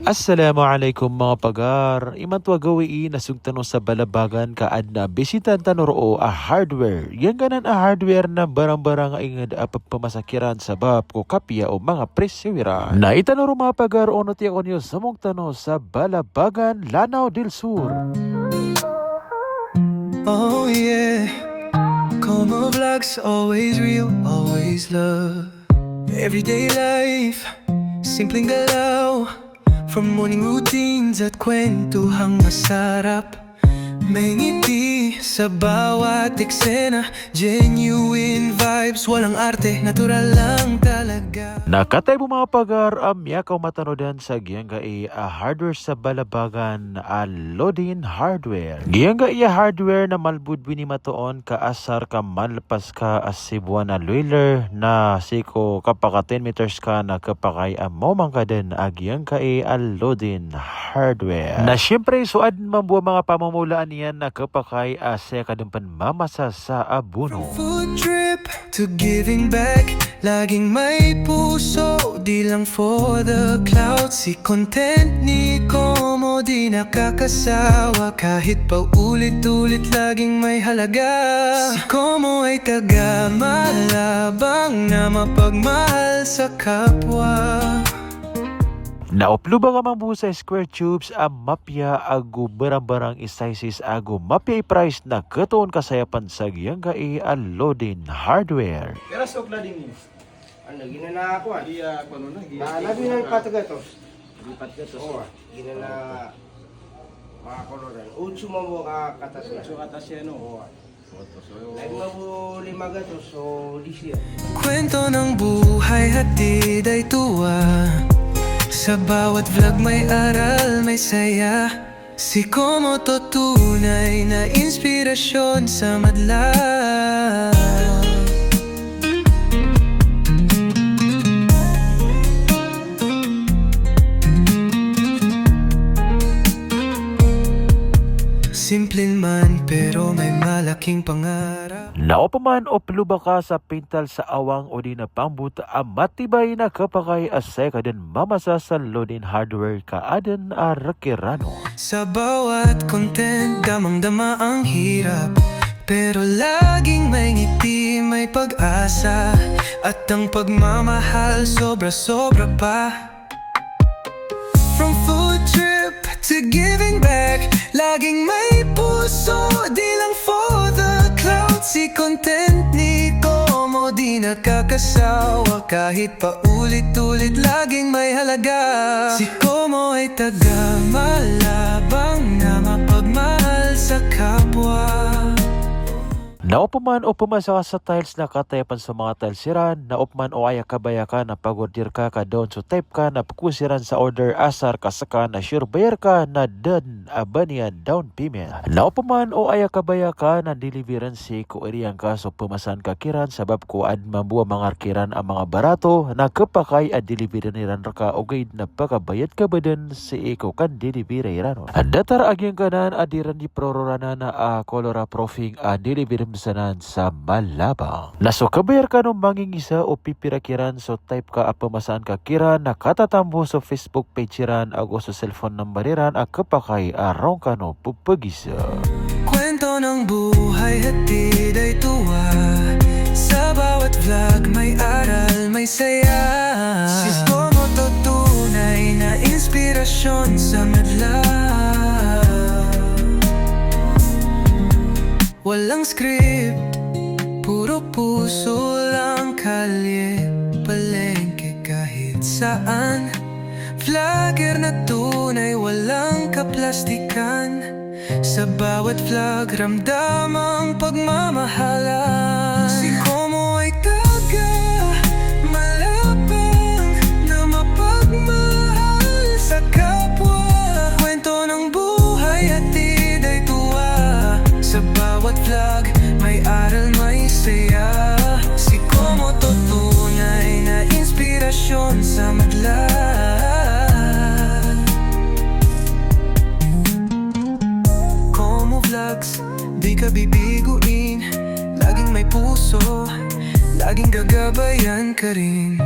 Assalamualaikum mga pagar. Imantwa gawi nasugtano sa balabagan kaad na bisitan tanoro a hardware. Yang ganan a hardware na barang-barang ingad a pagpamasakiran sa bab ko kapya o mga presyoira. Na itanoro mga pagar ono tiyak onyo sa mong tano sa balabagan Lanao del Sur. Oh yeah, Como vlogs, always real, always love. Everyday life, simpleng galaw. From morning routines at kwentuhang masarap. May ngiti sa bawat eksena. Genuine vibes, walang arte, natural lang talaga. Nakatay mo mga pagar amyakaw matanodan sa giyangga a hardware sa balabagan a Lodin Hardware. Giyangga hardware na malbudwi ni matoon kaasar ka malpas ka as Cebuana Luiler na siko kapaka 10 meters ka na kapakay momang ka din giyangga a Lodin Hardware. Na syempre suad mambuwa mga pamamulaan yan na kapakay sa kadampan mamasa sa abuno. Food trip to giving back, laging may puso, di lang for the cloud. Si content ni Como di nakakasawa, kahit pa ulit-ulit laging may halaga. Si Como ay taga malabang na mapagmahal sa kapwa. Naupluba nga mambu sa square tubes mapya agu barang-barang isaisis agu mapya price na katoon kasayapan sa giyangga a Lodin Hardware. Pero sok na din mo. Ano, ginana ako Iya, ano na? Labi na ipataga to. Lipat ka to. Oo, ginana mga koloran. Utsu mo mo ka katas na. So, atas yan, no? Oo. So, Ay mo lima gato, so this year. Kwento ng buhay, hatid ay tuwa. Sa bawat vlog may aral, may saya. Si Como to tunay na inspirasyon sa madla. Simpleng man pero may malaking pangarap. Naupaman o pluba ka sa pintal sa awang o di na pambuta matibay na kapakay asay ka din mamasa sa Lodin Hardware kaadan Rakirano. Sa bawat content, damang-dama ang hirap. Pero laging may ngiti, may pag-asa. At ang pagmamahal sobra-sobra pa. From food trip to giving back, laging may puso, di lang for the cloud. Si content ni Como di nakakasawa, kahit pa ulit-ulit laging may halaga. Si Como ay taga malabang na mapagmahal sa kapwa. Naupaman o pumasa ka sa tiles na katayapan sa mga tiles siran, naupman o aya kabaya ka na pag-order ka doon so type ka na pagkusiran sa order asar kasaka na sure bayar ka na dan abanian down payment. Naupaman o aya kabaya ka na deliveran si ko iriyan ka so pumasan ka kiran sabab ko ad mambuwa mga kiran ang mga barato na kapakay ad delivery niran ka o guide na pakabayad ka ba din si iko kan delivery rano. Datar agyang kanan adiran di prororana na kolora profing delivery sanan sa Malabang. Naso kabayar ka nung mangingisa o pipirakiran so type ka pamasaan ka kiran na katatambo sa Facebook page ran ago sa cellphone number ran kapakay arong ka no pupagisa. Kwento ng buhay, hatid ay tuwa. Sa bawat vlog may aral, may saya. Si Como to tunay na inspirasyon sa madla. Walang script, puro puso lang, kalye, palengke kahit saan. Vlogger na tunay, walang kaplastikan. Sa bawat vlog, ramdam ang pagmamahalan. Si Como ay taga malabang na mapagmahal sa kapwa. Kwento ng buhay, hatid ay tuwa. Sa bawat vlog, may aral, may saya. Si Como to tunay na inspirasyon sa madla. Como vlogs, di ka bibiguin. Laging may puso, laging gagabayan ka rin.